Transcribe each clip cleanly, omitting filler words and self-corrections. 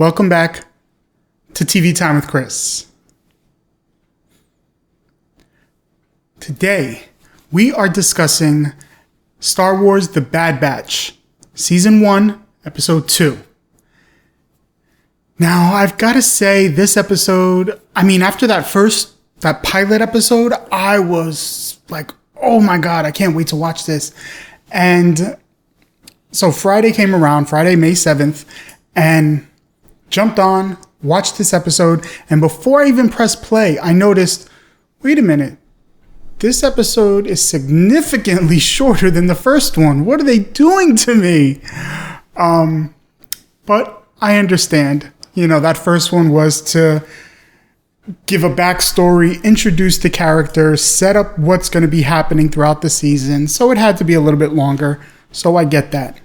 Welcome back to TV Time with Chris. Today, we are discussing Star Wars The Bad Batch, Season 1, Episode 2. Now, I've got to say, this episode, after that pilot episode, I was like, oh my God, I can't wait to watch this. And so Friday came around, Friday, May 7th, and jumped on, watched this episode, and before I even pressed play, I noticed, wait a minute, this episode is significantly shorter than the first one. What are they doing to me? But I understand. That first one was to give a backstory, introduce the characters, set up what's going to be happening throughout the season. So it had to be a little bit longer. So I get that.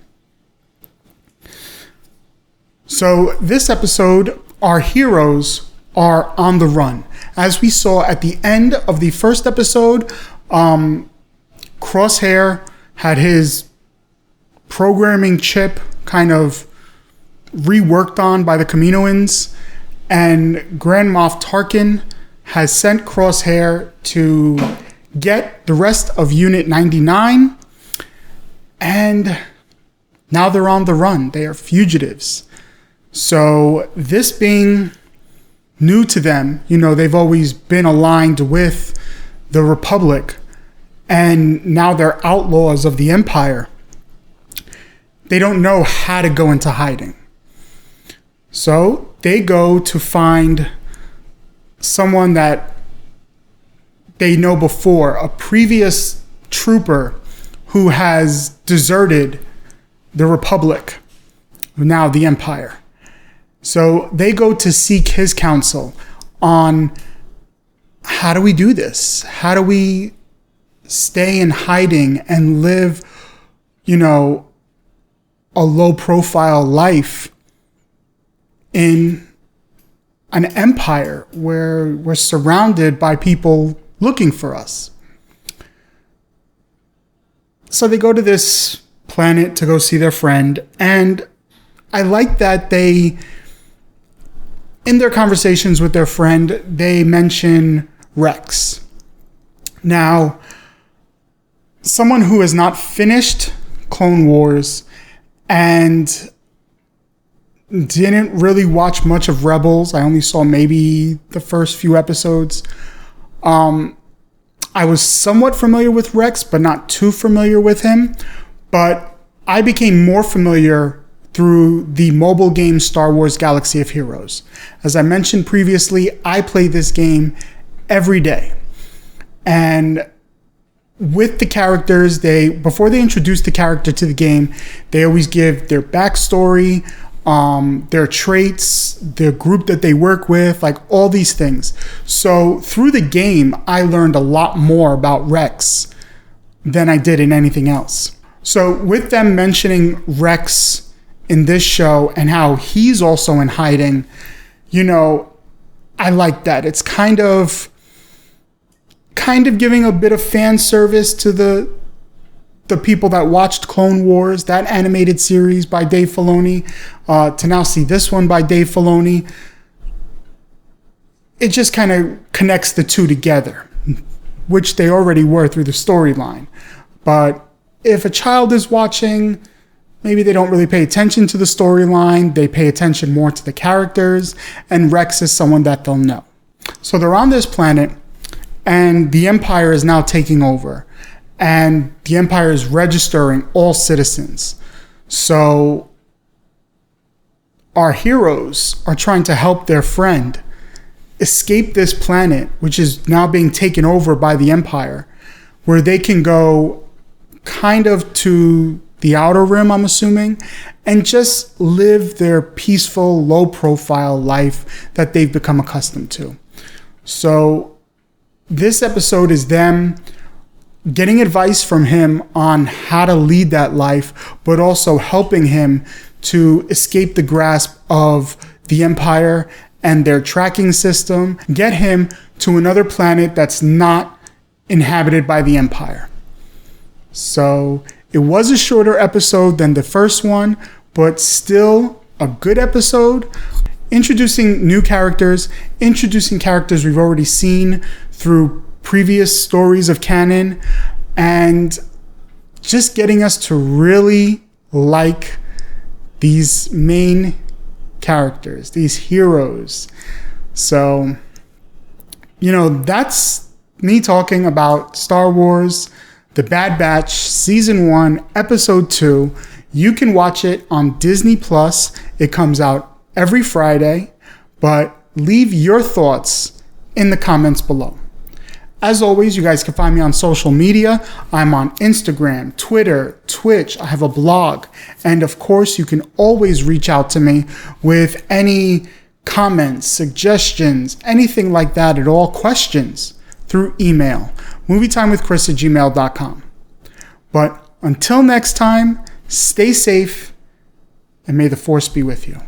So this episode, our heroes are on the run. As we saw at the end of the first episode, Crosshair had his programming chip kind of reworked on by the Kaminoans, and Grand Moff Tarkin has sent Crosshair to get the rest of Unit 99, and now they're on the run. They are fugitives. So this being new to them, they've always been aligned with the Republic, and now they're outlaws of the Empire. They don't know how to go into hiding. So they go to find someone that they know before, a previous trooper who has deserted the Republic, now the Empire. So they go to seek his counsel on how do we do this? How do we stay in hiding and live, a low profile life in an empire where we're surrounded by people looking for us. So they go to this planet to go see their friend, and I like that in their conversations with their friend, they mention Rex. Now, someone who has not finished Clone Wars and didn't really watch much of Rebels. I only saw maybe the first few episodes. I was somewhat familiar with Rex, but not too familiar with him. But I became more familiar through the mobile game Star Wars Galaxy of Heroes. As I mentioned previously, I play this game every day. And with the characters, before they introduce the character to the game, they always give their backstory, their traits, the group that they work with, like all these things. So through the game, I learned a lot more about Rex than I did in anything else. So with them mentioning Rex in this show and how he's also in hiding, I like that. It's kind of giving a bit of fan service to the people that watched Clone Wars, that animated series by Dave Filoni, to now see this one by Dave Filoni. It just kind of connects the two together, which they already were through the storyline. But if a child is watching, maybe they don't really pay attention to the storyline. They pay attention more to the characters, and Rex is someone that they'll know. So they're on this planet, and the Empire is now taking over. And the Empire is registering all citizens. So our heroes are trying to help their friend escape this planet, which is now being taken over by the Empire, where they can go kind of to the Outer Rim, I'm assuming, and just live their peaceful, low-profile life that they've become accustomed to. So this episode is them getting advice from him on how to lead that life, but also helping him to escape the grasp of the Empire and their tracking system, get him to another planet that's not inhabited by the Empire. So it was a shorter episode than the first one, but still a good episode. introducing new characters, introducing characters we've already seen through previous stories of canon, and just getting us to really like these main characters, these heroes. So, that's me talking about Star Wars, The Bad Batch, Season 1, Episode 2. You can watch it on Disney+. It comes out every Friday, but leave your thoughts in the comments below. As always, you guys can find me on social media. I'm on Instagram, Twitter, Twitch. I have a blog. And of course, you can always reach out to me with any comments, suggestions, anything like that at all, questions through email, movietimewithchris@gmail.com. But until next time, stay safe and may the Force be with you.